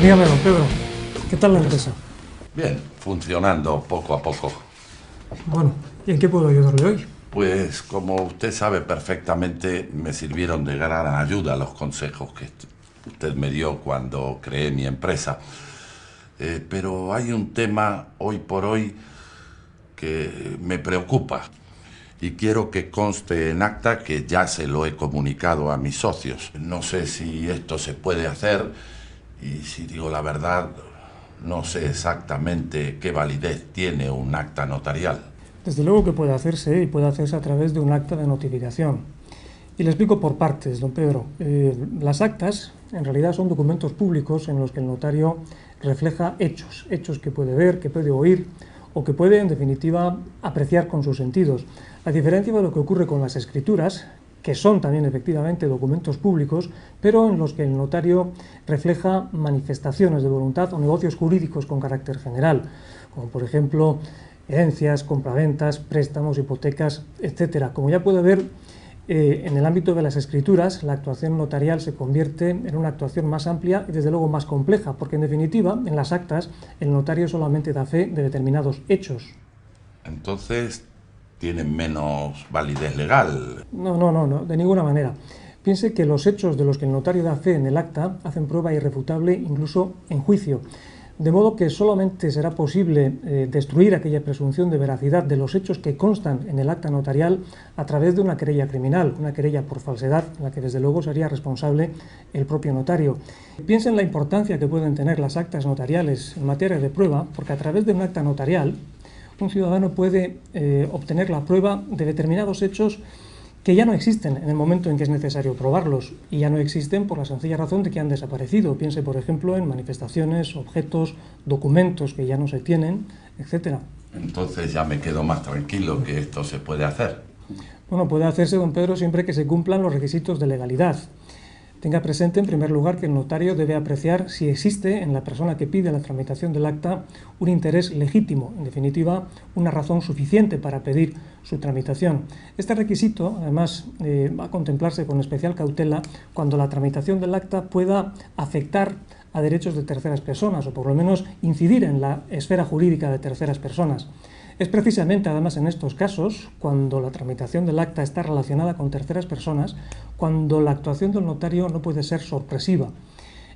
Dígame, don Pedro, ¿qué tal la empresa? Bien, funcionando poco a poco. Bueno, ¿y en qué puedo ayudarle hoy? Pues como usted sabe perfectamente, me sirvieron de gran ayuda los consejos que usted me dio cuando creé mi empresa. Pero hay un tema hoy por hoy que me preocupa y quiero que conste en acta que ya se lo he comunicado a mis socios. No sé si esto se puede hacer y, si digo la verdad, no sé exactamente qué validez tiene un acta notarial. Desde luego que puede hacerse y puede hacerse a través de un acta de notificación. Y le explico por partes, don Pedro. Las actas en realidad son documentos públicos en los que el notario refleja hechos que puede ver, que puede oír o que puede, en definitiva, apreciar con sus sentidos. A diferencia de lo que ocurre con las escrituras, que son también efectivamente documentos públicos, pero en los que el notario refleja manifestaciones de voluntad o negocios jurídicos con carácter general, como por ejemplo herencias, compraventas, préstamos, hipotecas, etcétera. Como ya puede ver, en el ámbito de las escrituras, la actuación notarial se convierte en una actuación más amplia y desde luego más compleja, porque en definitiva, en las actas, el notario solamente da fe de determinados hechos. Entonces, tienen menos validez legal. No, de ninguna manera. Piense que los hechos de los que el notario da fe en el acta hacen prueba irrefutable incluso en juicio, de modo que solamente será posible destruir aquella presunción de veracidad de los hechos que constan en el acta notarial a través de una querella criminal, una querella por falsedad, en la que desde luego sería responsable el propio notario. Piense en la importancia que pueden tener las actas notariales en materia de prueba, porque a través de un acta notarial un ciudadano puede obtener la prueba de determinados hechos que ya no existen en el momento en que es necesario probarlos, y ya no existen por la sencilla razón de que han desaparecido. Piense, por ejemplo, en manifestaciones, objetos, documentos que ya no se tienen, etc. Entonces ya me quedo más tranquilo que esto se puede hacer. Bueno, puede hacerse, don Pedro, siempre que se cumplan los requisitos de legalidad. Tenga presente, en primer lugar, que el notario debe apreciar si existe en la persona que pide la tramitación del acta un interés legítimo, en definitiva, una razón suficiente para pedir su tramitación. Este requisito, además, va a contemplarse con especial cautela cuando la tramitación del acta pueda afectar a derechos de terceras personas, o por lo menos incidir en la esfera jurídica de terceras personas. Es precisamente, además, en estos casos, cuando la tramitación del acta está relacionada con terceras personas, cuando la actuación del notario no puede ser sorpresiva,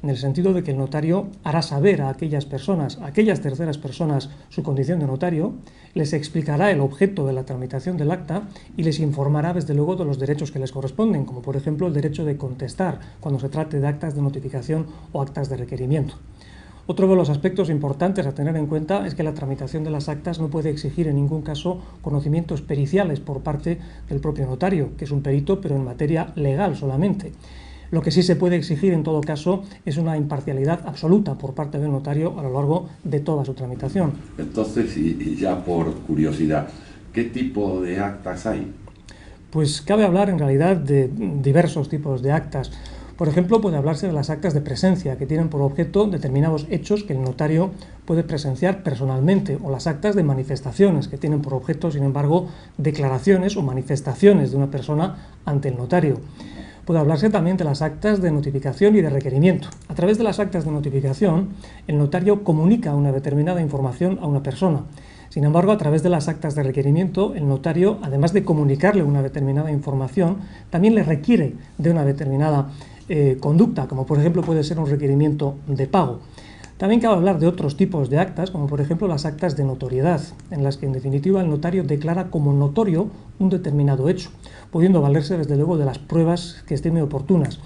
en el sentido de que el notario hará saber a aquellas personas, a aquellas terceras personas, su condición de notario, les explicará el objeto de la tramitación del acta y les informará, desde luego, de los derechos que les corresponden, como por ejemplo el derecho de contestar cuando se trate de actas de notificación o actas de requerimiento. Otro de los aspectos importantes a tener en cuenta es que la tramitación de las actas no puede exigir en ningún caso conocimientos periciales por parte del propio notario, que es un perito, pero en materia legal solamente. Lo que sí se puede exigir en todo caso es una imparcialidad absoluta por parte del notario a lo largo de toda su tramitación. Entonces, y ya por curiosidad, ¿qué tipo de actas hay? Pues cabe hablar en realidad de diversos tipos de actas. Por ejemplo, puede hablarse de las actas de presencia, que tienen por objeto determinados hechos que el notario puede presenciar personalmente, o las actas de manifestaciones, que tienen por objeto, sin embargo, declaraciones o manifestaciones de una persona ante el notario. Puede hablarse también de las actas de notificación y de requerimiento. A través de las actas de notificación, el notario comunica una determinada información a una persona. Sin embargo, a través de las actas de requerimiento, el notario, además de comunicarle una determinada información, también le requiere de una determinada conducta, como por ejemplo puede ser un requerimiento de pago. También cabe hablar de otros tipos de actas, como por ejemplo las actas de notoriedad, en las que en definitiva el notario declara como notorio un determinado hecho, pudiendo valerse desde luego de las pruebas que estime oportunas.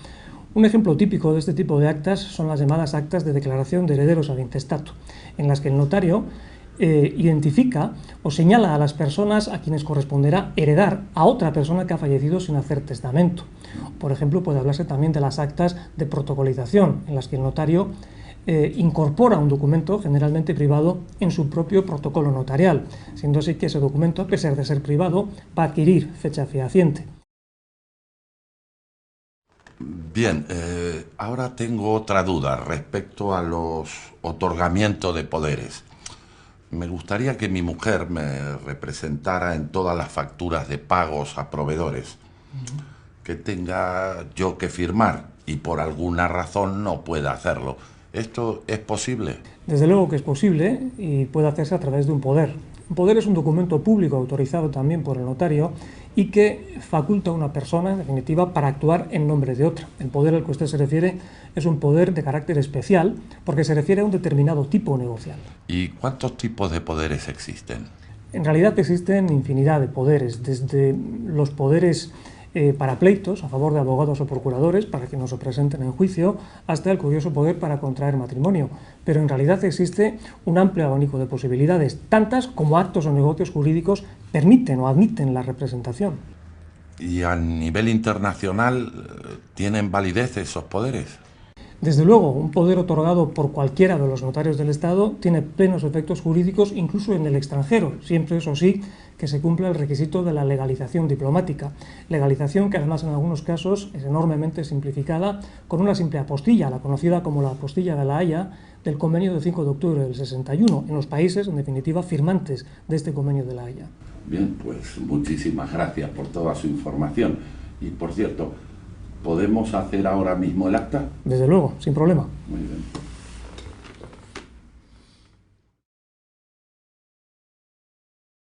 Un ejemplo típico de este tipo de actas son las llamadas actas de declaración de herederos ad intestato, en las que el notario identifica o señala a las personas a quienes corresponderá heredar a otra persona que ha fallecido sin hacer testamento. Por ejemplo, puede hablarse también de las actas de protocolización, en las que el notario incorpora un documento, generalmente privado, en su propio protocolo notarial, siendo así que ese documento, a pesar de ser privado, va a adquirir fecha fehaciente. Bien, ahora tengo otra duda respecto a los otorgamientos de poderes. Me gustaría que mi mujer me representara en todas las facturas de pagos a proveedores. Que tenga yo que firmar y por alguna razón no pueda hacerlo. ¿Esto es posible? Desde luego que es posible y puede hacerse a través de un poder. Un poder es un documento público autorizado también por el notario y que faculta a una persona, en definitiva, para actuar en nombre de otra. El poder al que usted se refiere es un poder de carácter especial porque se refiere a un determinado tipo negocial. ¿Y cuántos tipos de poderes existen? En realidad existen infinidad de poderes, desde los poderes para pleitos a favor de abogados o procuradores para que no se presenten en juicio, hasta el curioso poder para contraer matrimonio. Pero en realidad existe un amplio abanico de posibilidades, tantas como actos o negocios jurídicos permiten o admiten la representación. ¿Y a nivel internacional tienen validez esos poderes? Desde luego, un poder otorgado por cualquiera de los notarios del Estado tiene plenos efectos jurídicos incluso en el extranjero, siempre eso sí que se cumpla el requisito de la legalización diplomática. Legalización que además en algunos casos es enormemente simplificada con una simple apostilla, la conocida como la apostilla de la Haya del convenio de 5 de octubre del 61, en los países, en definitiva, firmantes de este convenio de la Haya. Bien, pues muchísimas gracias por toda su información. Y por cierto, ¿podemos hacer ahora mismo el acta? Desde luego, sin problema. Muy bien.